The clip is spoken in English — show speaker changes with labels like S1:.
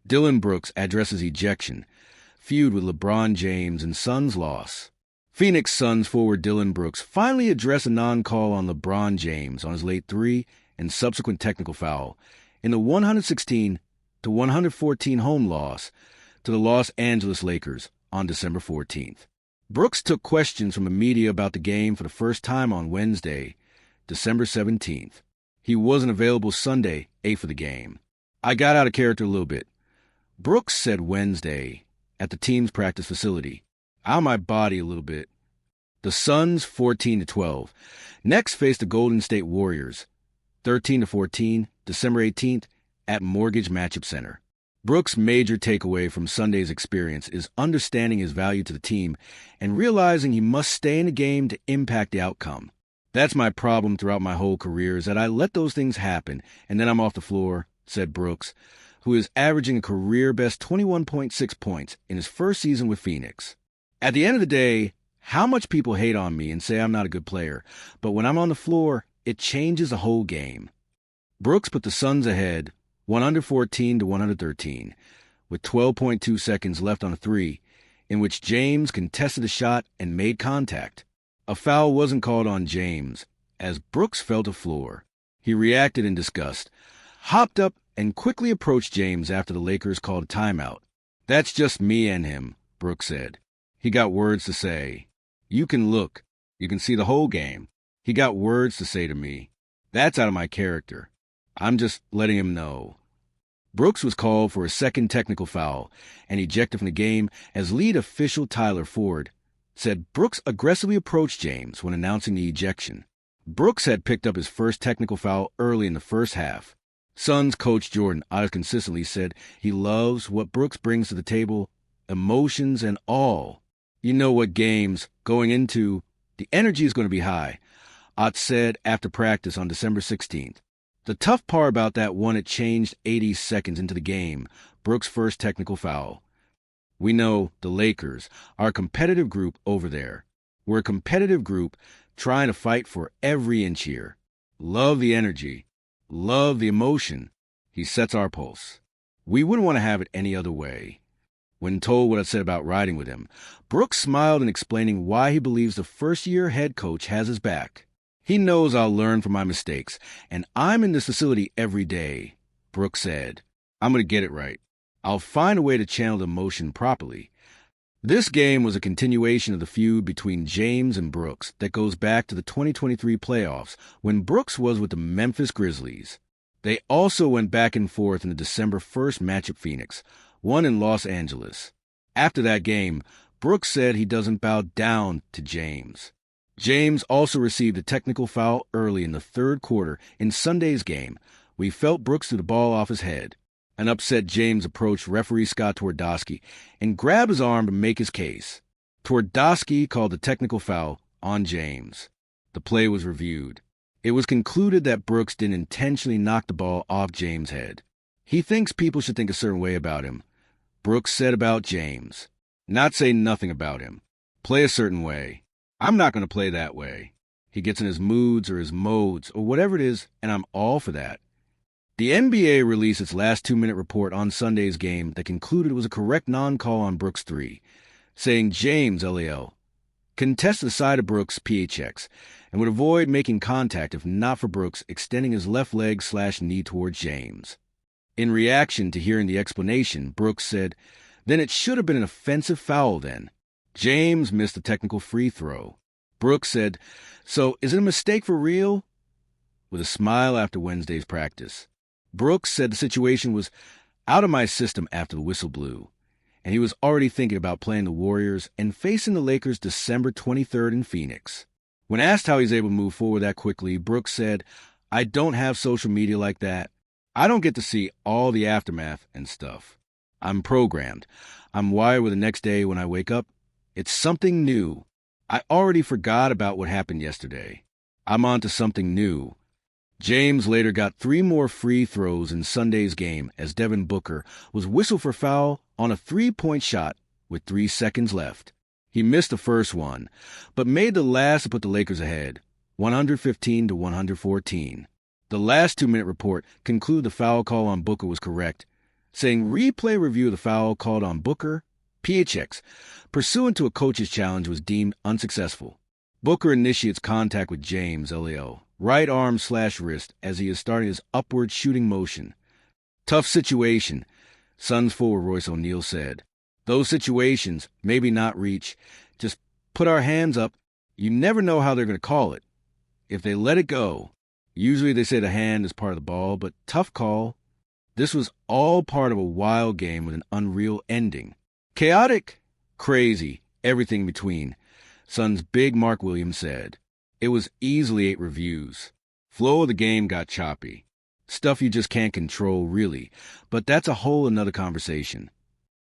S1: Dillon Brooks addresses ejection, feud with LeBron James, and Suns loss. Phoenix Suns forward Dillon Brooks finally addressed a non-call on LeBron James on his late three and subsequent technical foul in the 116-114 home loss to the Los Angeles Lakers on December 14th. Brooks took questions from the media about the game for the first time on Wednesday, December 17th. He wasn't available Sunday, for the game. "I got out of character a little bit," Brooks said Wednesday at the team's practice facility. "Out of my body a little bit." The Suns 14-12. Next face the Golden State Warriors 13-14, December 18th at Mortgage Matchup Center. Brooks' major takeaway from Sunday's experience is understanding his value to the team and realizing he must stay in the game to impact the outcome. "That's my problem throughout my whole career, is that I let those things happen, and then I'm off the floor," said Brooks, who is averaging a career-best 21.6 points in his first season with Phoenix. "At the end of the day, how much people hate on me and say I'm not a good player, but when I'm on the floor, it changes the whole game." Brooks put the Suns ahead 114-113, with 12.2 seconds left on a three, in which James contested a shot and made contact. A foul wasn't called on James, as Brooks fell to the floor. He reacted in disgust, hopped up, and quickly approached James after the Lakers called a timeout. "That's just me and him," Brooks said. "He got words to say. You can look. You can see the whole game. He got words to say to me. That's out of my character. I'm just letting him know." Brooks was called for a second technical foul and ejected from the game as lead official Tyler Ford said Brooks aggressively approached James when announcing the ejection. Brooks had picked up his first technical foul early in the first half. Suns coach Jordan consistently said he loves what Brooks brings to the table, emotions and all. "You know what games going into, the energy is going to be high," Ott said after practice on December 16th. The tough part about that one, it changed 80 seconds into the game, Brooks' first technical foul. "We know, the Lakers, are a competitive group over there. We're a competitive group trying to fight for every inch here. Love the energy. Love the emotion. He sets our pulse. We wouldn't want to have it any other way." When told what I said about riding with him, Brooks smiled in explaining why he believes the first-year head coach has his back. "He knows I'll learn from my mistakes, and I'm in this facility every day," Brooks said. "I'm going to get it right. I'll find a way to channel the emotion properly." This game was a continuation of the feud between James and Brooks that goes back to the 2023 playoffs when Brooks was with the Memphis Grizzlies. They also went back and forth in the December 1st match at Phoenix, one in Los Angeles. After that game, Brooks said he doesn't bow down to James. James also received a technical foul early in the third quarter in Sunday's game. We felt Brooks threw the ball off his head. An upset James approached referee Scott Twardowski and grabbed his arm to make his case. Twardowski called the technical foul on James. The play was reviewed. It was concluded that Brooks didn't intentionally knock the ball off James' head. "He thinks people should think a certain way about him," Brooks said about James. "Not say nothing about him. Play a certain way. I'm not going to play that way. He gets in his moods or his modes or whatever it is, and I'm all for that." The NBA released its last 2-minute report on Sunday's game that concluded it was a correct non-call on Brooks' three, saying James, LAL, contested the side of Brooks, PHX, and would avoid making contact if not for Brooks extending his left leg/knee towards James. In reaction to hearing the explanation, Brooks said, "Then it should have been an offensive foul then." James missed a technical free throw. Brooks said, "So is it a mistake for real?" with a smile after Wednesday's practice. Brooks said the situation was out of my system after the whistle blew, and he was already thinking about playing the Warriors and facing the Lakers December 23rd in Phoenix. When asked how he's able to move forward that quickly, Brooks said, "I don't have social media like that. I don't get to see all the aftermath and stuff. I'm programmed. I'm wired with the next day when I wake up. It's something new. I already forgot about what happened yesterday. I'm on to something new." James later got 3 more free throws in Sunday's game as Devin Booker was whistled for foul on a 3-point shot with 3 seconds left. He missed the first one, but made the last to put the Lakers ahead, 115-114. The last 2-minute report concluded the foul call on Booker was correct, saying replay review of the foul called on Booker, PHX, pursuant to a coach's challenge, was deemed unsuccessful. Booker initiates contact with James, LAO, right arm/wrist, as he is starting his upward shooting motion. Tough situation, Suns forward Royce O'Neal said. Those situations, maybe not reach. Just put our hands up. You never know how they're going to call it. If they let it go, usually they say the hand is part of the ball, but tough call. This was all part of a wild game with an unreal ending. Chaotic, crazy, everything in between, Suns' big Mark Williams said. It was easily 8 reviews. Flow of the game got choppy. Stuff you just can't control, really. But that's a whole another conversation.